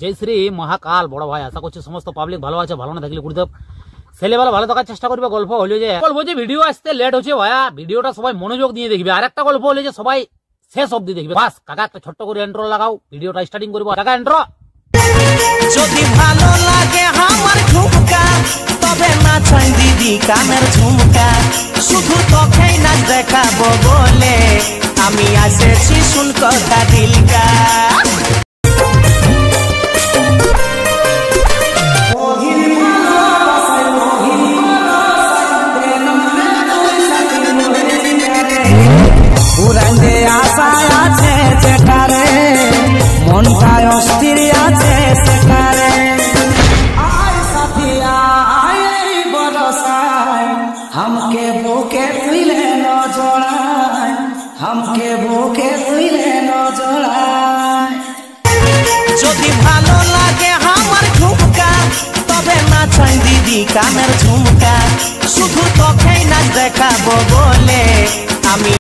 জয় শ্রী মহাকাল বড় ভাই। আশা করছি সমস্ত পাবলিক ভালো আছে, ভালো না থাকলে গুরুদেব ছেলেবেলা ভালো থাকার চেষ্টা করবে। গল্প হলো যে ভিডিও আসতে লেট হচ্ছে ভাইয়া, ভিডিওটা সবাই মনোযোগ দিয়ে দেখবে। আর একটা গল্প হলো যে সবাই শেষ অব্দি দেখবে। বাস কাকা একটা ছোট্ট করে ইন্ট্রো লাগাও, ভিডিওটা স্টার্টিং করবো। কাকা ইন্ট্রো। যদি ভালো লাগে আমার ঝুমকা তবে নাচাই দিদি কানের ঝুমকা, শুধু তোকেই নাচ দেখাবো বলে আমি এসেছি শুন কথা দিলকা। উড়াইতে আশা আছে যেটারে, মনটায় অস্থির আছে সেটারে। আয় সাথিয়া আয় এই বরসায়, हमके বুকে তুইলে ন জড়ায়, हमके বুকে তুইলে ন জড়ায়। যদি ভালো লাগে আমার ঝুমকা তবে নাচাই দিদি কানের ঝুমকা, শুধু তোকেই নাচ দেখাবো বলে আমি